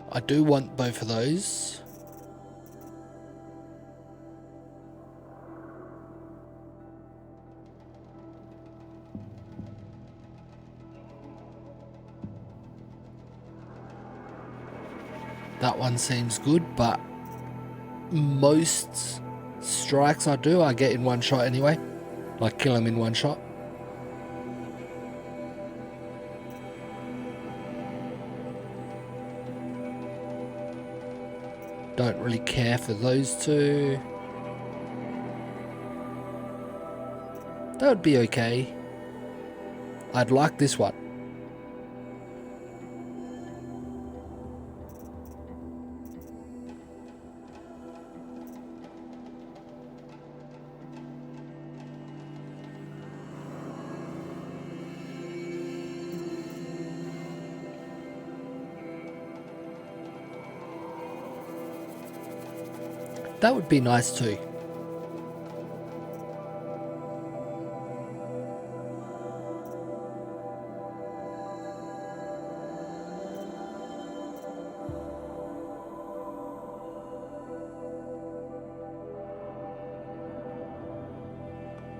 I do want both of those. That one seems good, but most strikes I do, I get in one shot anyway. Like kill him in one shot. Don't really care for those two. That would be okay. I'd like this one. That would be nice too.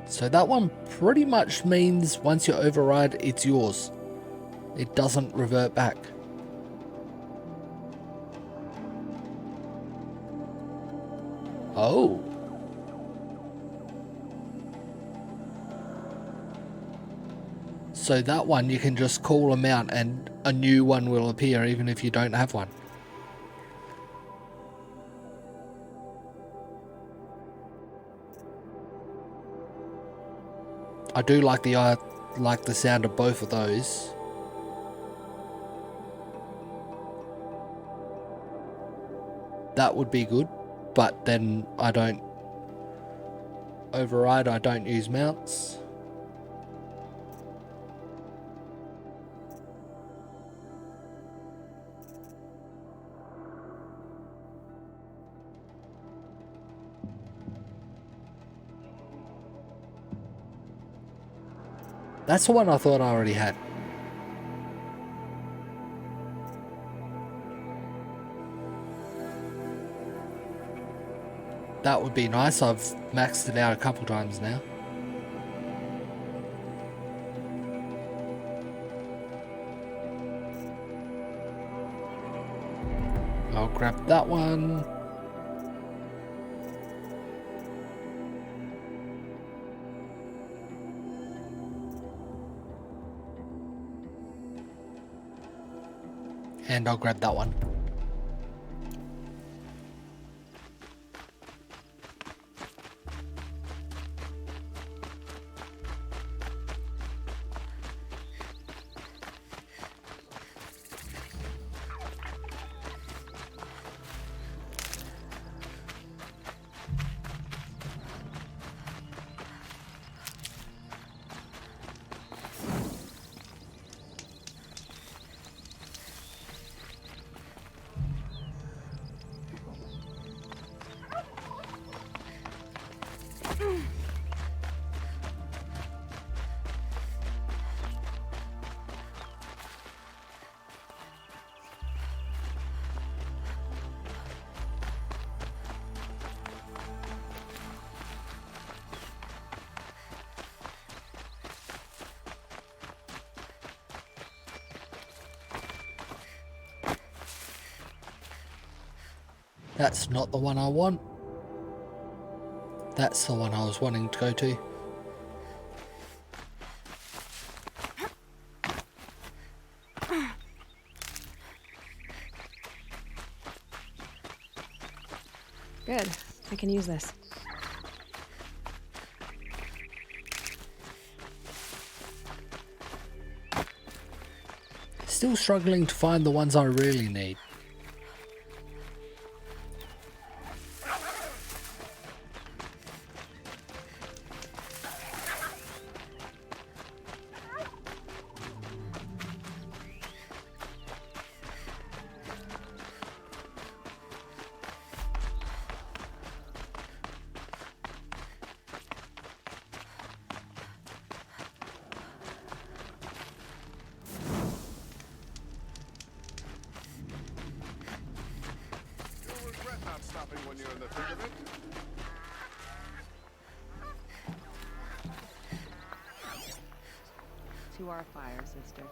So that one pretty much means once you override, it's yours. It doesn't revert back. Oh. So that one you can just call them out and a new one will appear even if you don't have one. I do like the sound of both of those. That would be good, but then I don't override, I don't use mounts. That's the one I thought I already had. That would be nice. I've maxed it out a couple times now. I'll grab that one. And I'll grab that one. That's not the one I want. That's the one I was wanting to go to. Good. I can use this. Still struggling to find the ones I really need. stopping when you're in the thick of it. To our fire, sister.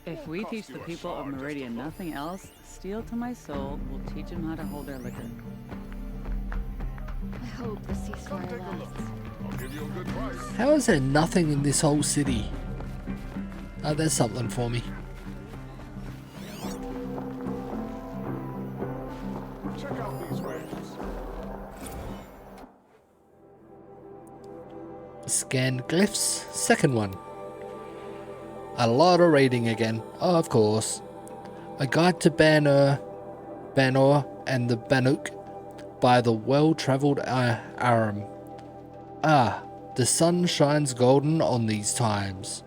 If we teach the people of Meridian nothing else, steel to my soul will teach them how to hold their liquor. I hope the ceasefire lasts. I'll give you a good price. How is there nothing in this whole city? Oh, there's something for me. Check out these wares. Scan glyphs, second one. A lot of reading again, of course. A guide to Banor and the Banuk by the well-travelled Aram. Ah, the sun shines golden on these times,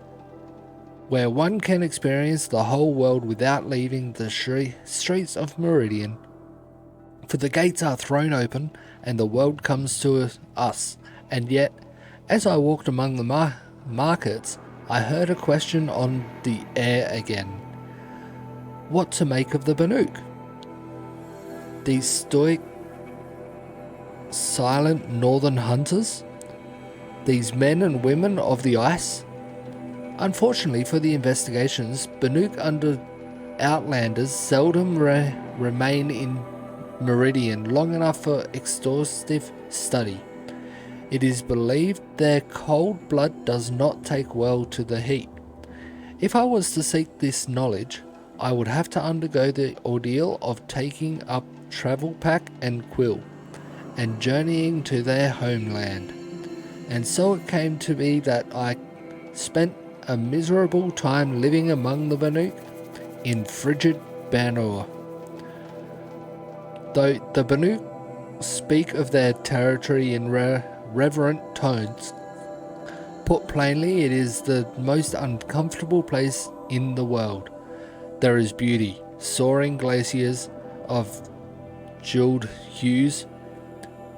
where one can experience the whole world without leaving the streets of Meridian. For the gates are thrown open and the world comes to us, and yet, as I walked among the markets, I heard a question on the air again. What to make of the Banuk? These stoic, silent northern hunters? These men and women of the ice? Unfortunately for the investigations, Banuk under outlanders seldom remain in Meridian long enough for exhaustive study. It is believed their cold blood does not take well to the heat. If I was to seek this knowledge, I would have to undergo the ordeal of taking up travel pack and quill, and journeying to their homeland. And so it came to be that I spent a miserable time living among the Banuk in frigid Banor. Though the Banuk speak of their territory in reverent tones, put plainly, it is the most uncomfortable place in the world. There is beauty, soaring glaciers of jeweled hues,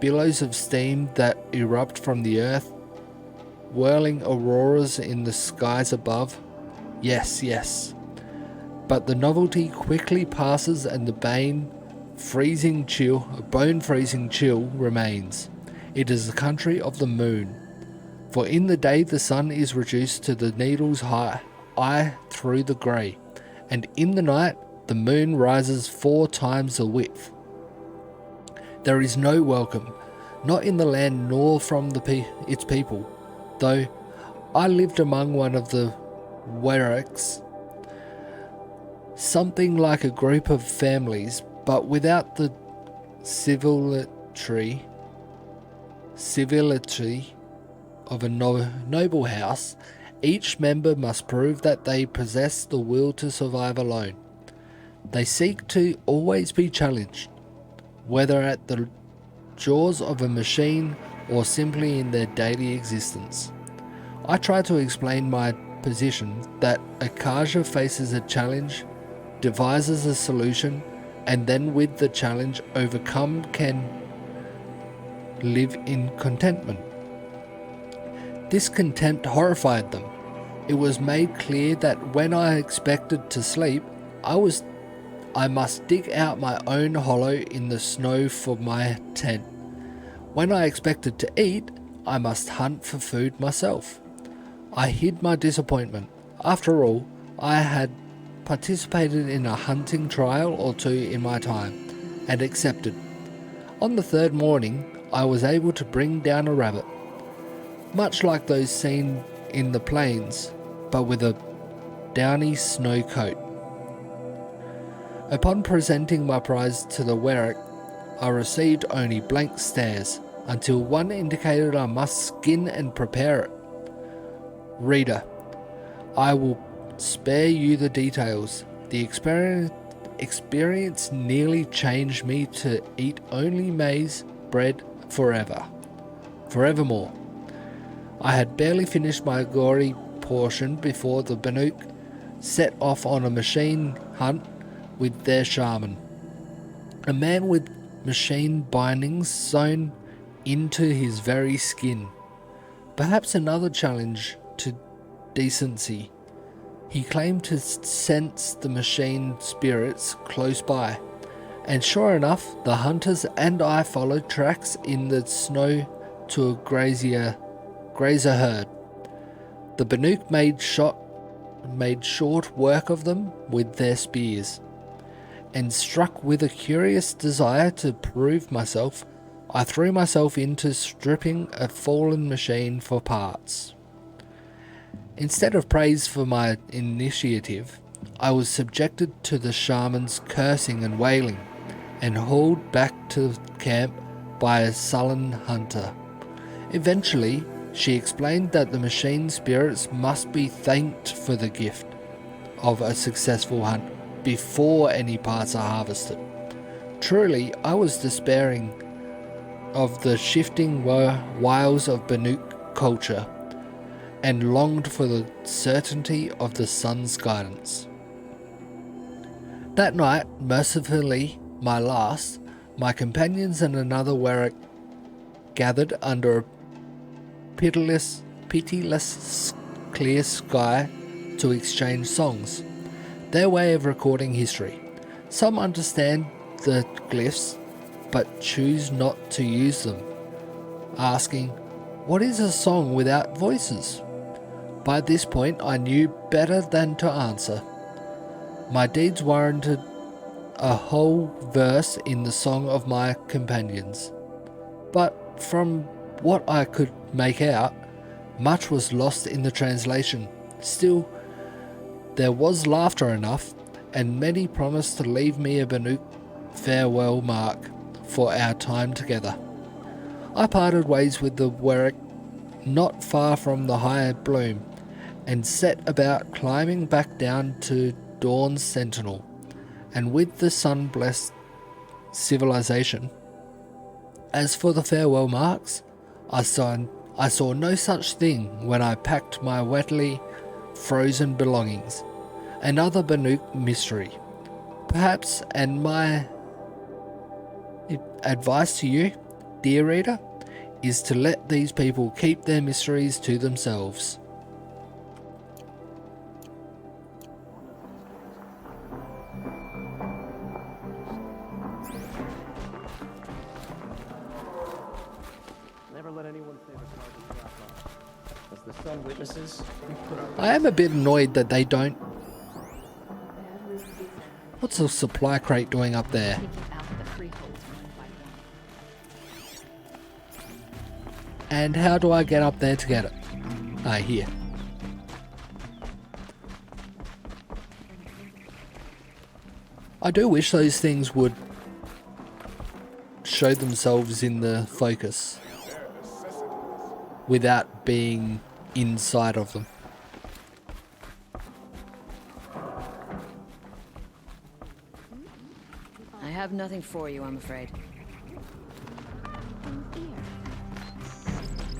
billows of steam that erupt from the earth, whirling auroras in the skies above. Yes, yes. But the novelty quickly passes and the bone-freezing chill remains. It is the country of the moon. For in the day the sun is reduced to the needle's eye through the grey, and in the night the moon rises 4 times the width. There is no welcome, not in the land nor from its people, though I lived among one of the Wereks, something like a group of families, but without the civility of a noble house. Each member must prove that they possess the will to survive alone. They seek to always be challenged, whether at the jaws of a machine or simply in their daily existence. I try to explain my position that a Kaja faces a challenge, devises a solution, and then with the challenge overcome can live in contentment. This contempt horrified them. It was made clear that when I expected to sleep, I must dig out my own hollow in the snow for my tent. When I expected to eat, I must hunt for food myself. I hid my disappointment. After all, I had participated in a hunting trial or two in my time, and accepted. On the 3rd morning, I was able to bring down a rabbit, much like those seen in the plains, but with a downy snow coat. Upon presenting my prize to the Werek, I received only blank stares, until one indicated I must skin and prepare it. Reader, I will spare you the details. The experience nearly changed me to eat only maize bread forevermore. I had barely finished my gory portion before the Banuk set off on a machine hunt with their shaman, a man with machine bindings sewn into his very skin. Perhaps another challenge to decency. He claimed to sense the machine spirits close by, and sure enough, the hunters and I followed tracks in the snow to a grazer herd. The Banuk made short work of them with their spears, and struck with a curious desire to prove myself, I threw myself into stripping a fallen machine for parts. Instead of praise for my initiative, I was subjected to the shaman's cursing and wailing, and hauled back to camp by a sullen hunter. Eventually, she explained that the machine spirits must be thanked for the gift of a successful hunt before any parts are harvested. Truly, I was despairing of the shifting wiles of Banuk culture, and longed for the certainty of the sun's guidance. That night, mercifully my companions and another Warwick gathered under a pitiless clear sky to exchange songs, their way of recording history. Some understand the glyphs, but choose not to use them, asking, "What is a song without voices?" By this point, I knew better than to answer. My deeds warranted a whole verse in the song of my companions, but from what I could make out, much was lost in the translation. Still, there was laughter enough, and many promised to leave me a Banuk farewell mark for our time together. I parted ways with the Warwick not far from the high bloom, and set about climbing back down to Dawn's Sentinel, and with the sun-blessed civilization. As for the farewell marks, I saw no such thing when I packed my wetly frozen belongings. Another Banuk mystery, perhaps, and my advice to you, dear reader, is to let these people keep their mysteries to themselves. Never let anyone say the card is dropped off. As the sun witnesses, we put our I am a bit annoyed that they don't... What's the supply crate doing up there? Taking out the freeholds one by one. And how do I get up there to get it? Ah, here. I do wish those things would show themselves in the focus without being inside of them. I have nothing for you, I'm afraid.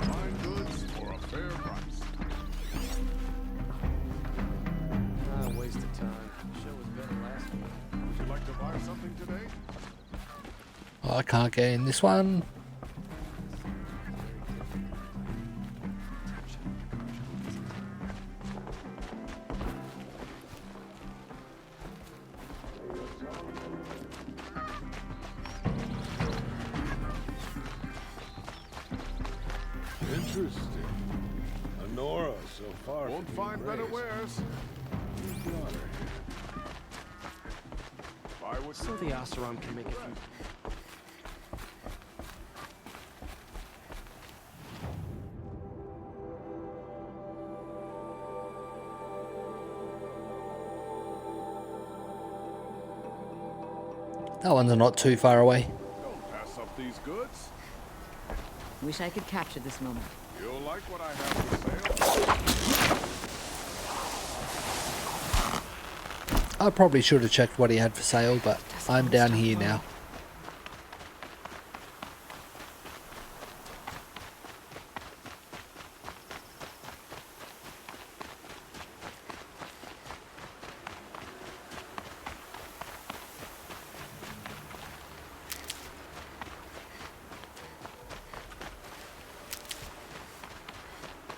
Fine goods for a fair price. waste of time. The show was better last week. Would you like to buy something today? I can't get in this one. Interesting. Honora, so far. Won't from find better raised. wares. Your daughter. Buy what So the Oseram can make a few. That one's not too far away. Don't pass up these goods. Wish I could capture this moment. You'll like what I have for sale. I probably should have checked what he had for sale, but I'm down here now.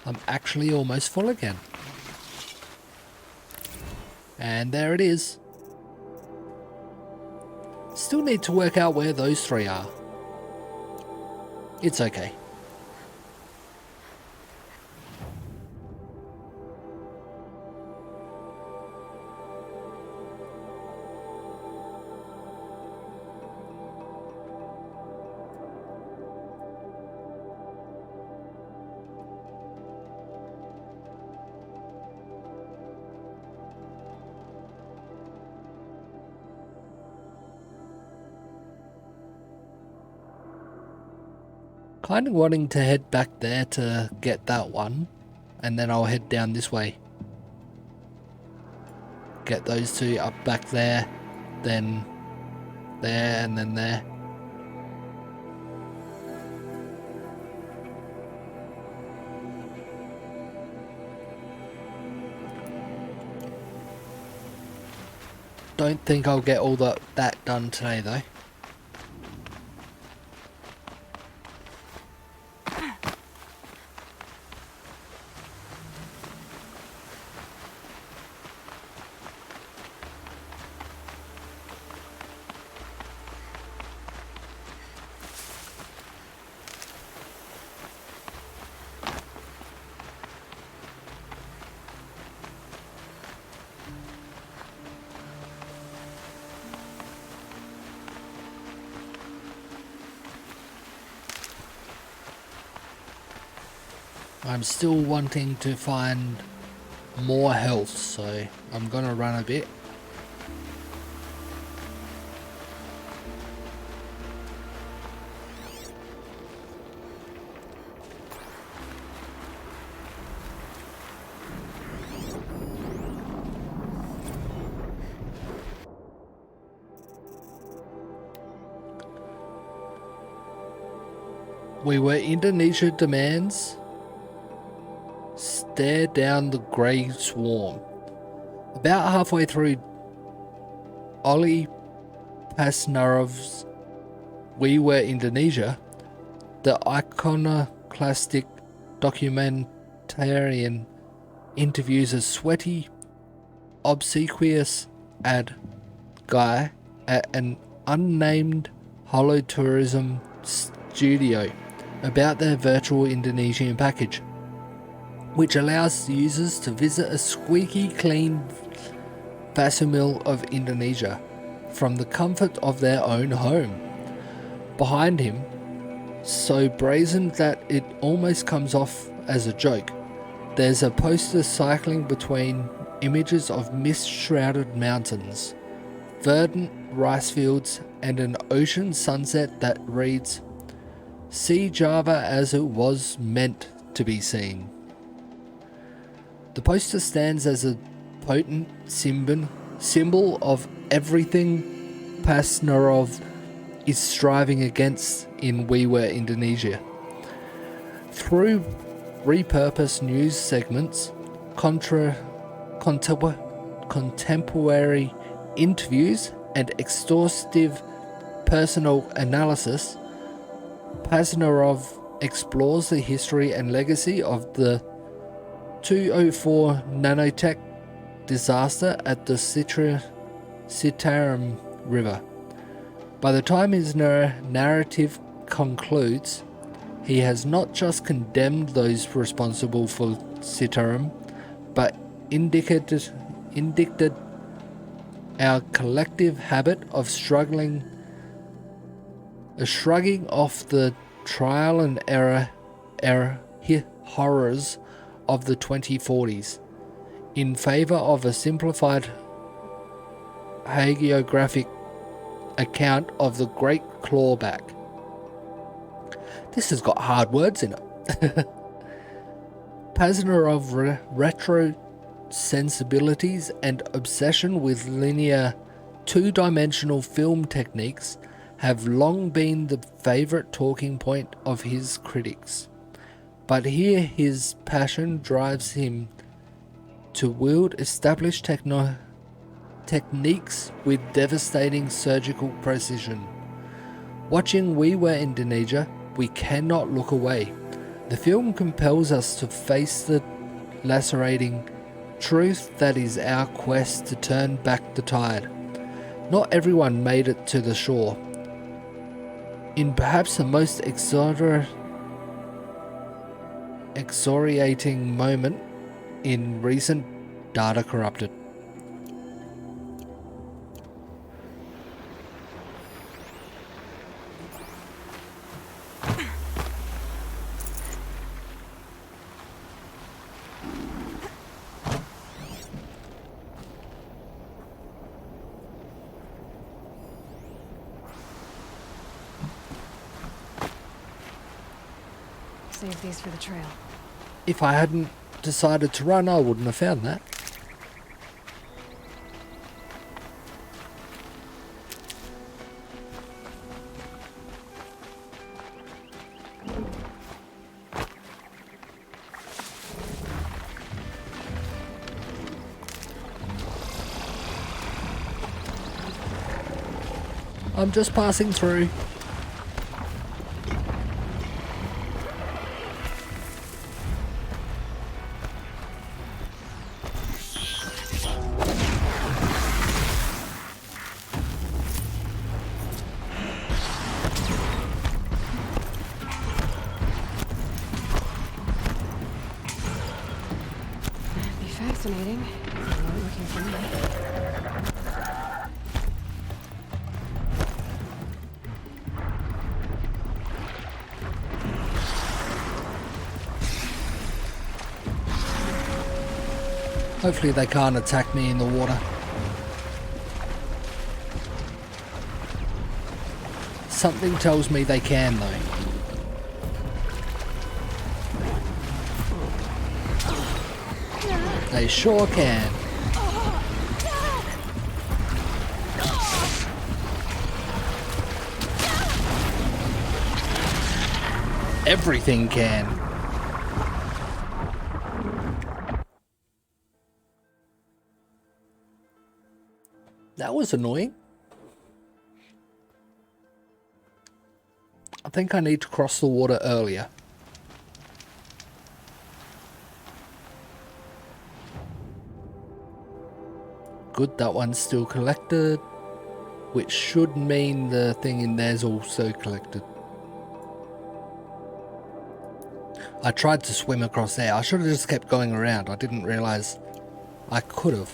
I'm actually almost full again. And there it is. Still need to work out where those three are. It's okay. Kind of wanting to head back there to get that one, and then I'll head down this way. Get those two up back there, then there, and then there. Don't think I'll get all that done today though. I'm still wanting to find more health, so I'm gonna run a bit. We were Indonesia demands. Stare down the grey swarm. About halfway through Oli Pasnarov's We Were Indonesia, the iconoclastic documentarian interviews a sweaty, obsequious guy at an unnamed holotourism studio about their virtual Indonesian package, which allows users to visit a squeaky clean facsimile of Indonesia from the comfort of their own home. Behind him, so brazen that it almost comes off as a joke, there's a poster cycling between images of mist-shrouded mountains, verdant rice fields, and an ocean sunset that reads, "See Java as it was meant to be seen." The poster stands as a potent symbol of everything Pasnarov is striving against in We Were Indonesia. Through repurposed news segments, contemporary interviews, and exhaustive personal analysis, Pasnarov explores the history and legacy of the 204 nanotech disaster at the Citarum River. By the time his narrative concludes, he has not just condemned those responsible for Citarum, but indicated our collective habit of shrugging off the trial and error horrors of the 2040s in favor of a simplified hagiographic account of the Great Clawback. This has got hard words in it. Pasnarov retro sensibilities and obsession with linear two-dimensional film techniques have long been the favourite talking point of his critics. But here his passion drives him to wield established techniques with devastating surgical precision. Watching We Were Indonesia, we cannot look away. The film compels us to face the lacerating truth that is our quest to turn back the tide. Not everyone made it to the shore. In perhaps the most excoriating moment in recent data corrupted. Save these for the trail. If I hadn't decided to run, I wouldn't have found that. I'm just passing through. Be fascinating. They weren't looking for me. Hopefully they can't attack me in the water. Something tells me they can though. They sure can. Everything can. That was annoying. I think I need to cross the water earlier. Good, that one's still collected, which should mean the thing in there's also collected. I tried to swim across there. I should have just kept going around. I didn't realize I could have.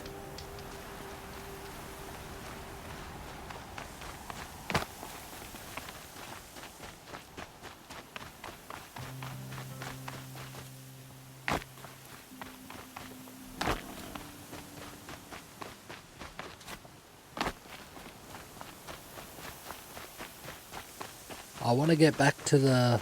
I want to get back to the...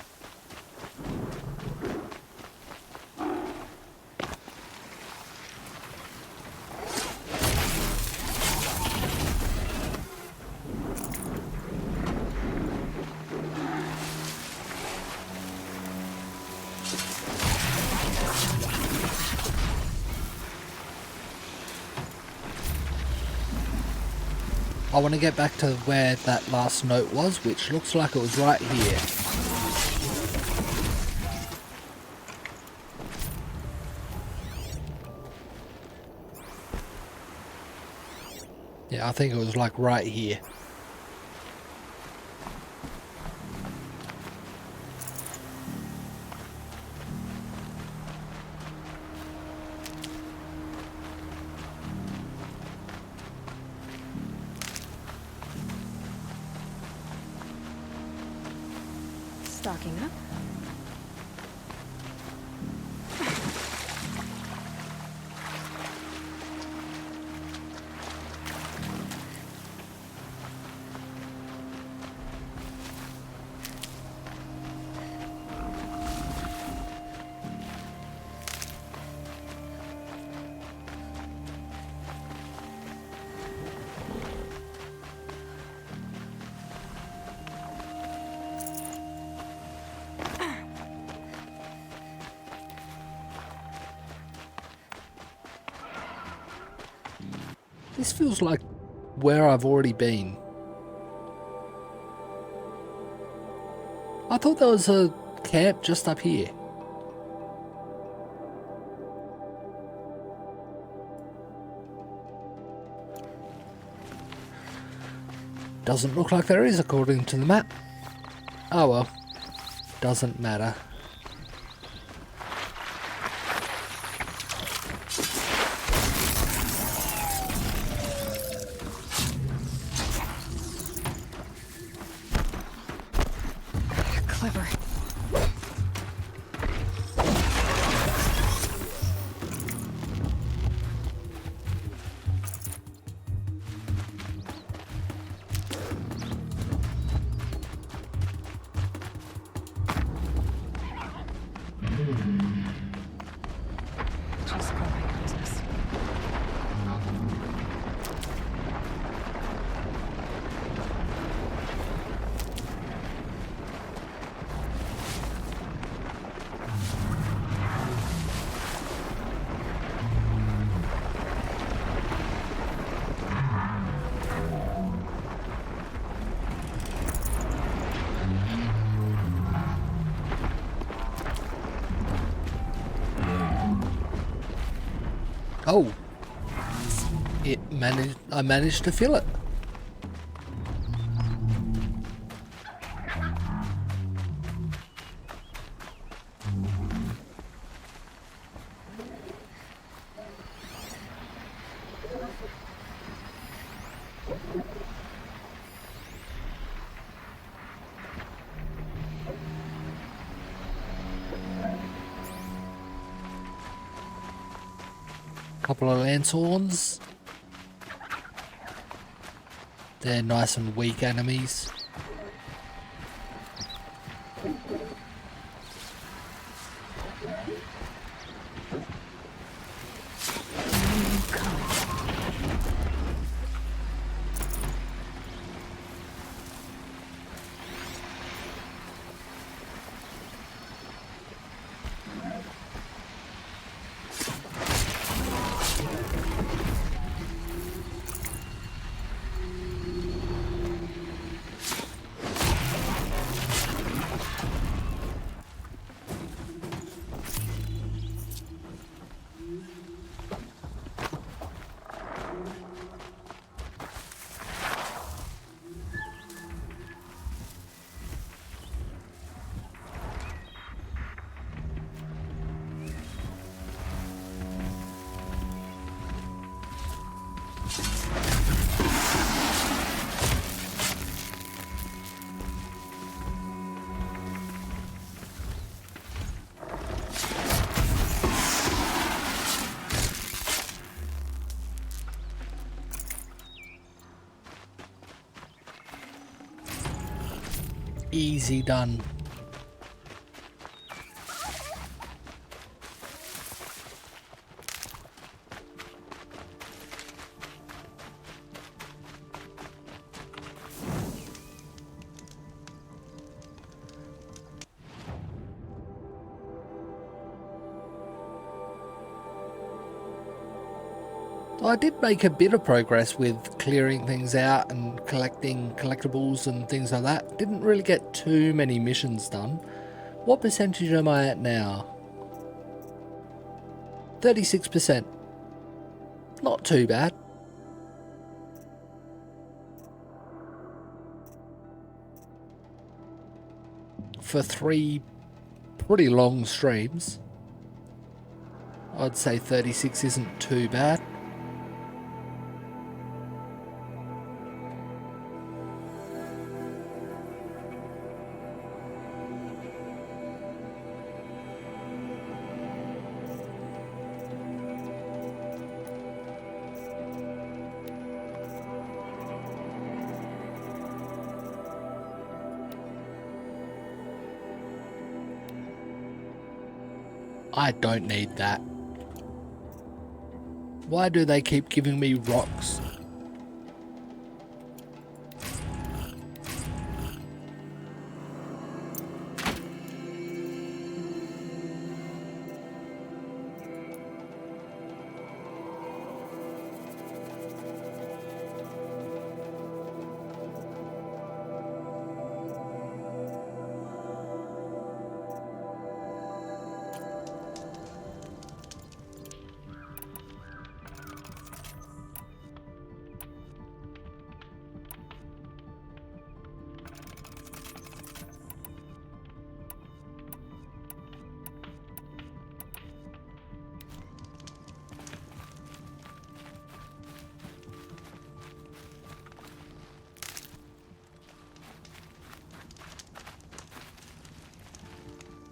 I want to get back to where that last note was, which looks like it was right here. Yeah, I think it was like right here. Stocking up. This feels like where I've already been. I thought there was a camp just up here. Doesn't look like there is according to the map. Oh well, doesn't matter. Clever. Just go my business. Oh, I managed to fill it. Couple of lanthorns. They're nice and weak enemies. Easy done. I did make a bit of progress with clearing things out and collecting collectibles and things like that. Didn't really get too many missions done. What percentage am I at now? 36%. Not too bad. For 3 pretty long streams, I'd say 36 isn't too bad. I don't need that. Why do they keep giving me rocks?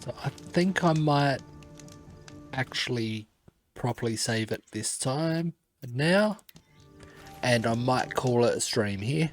So I think I might actually properly save it this time now, and I might call it a stream here.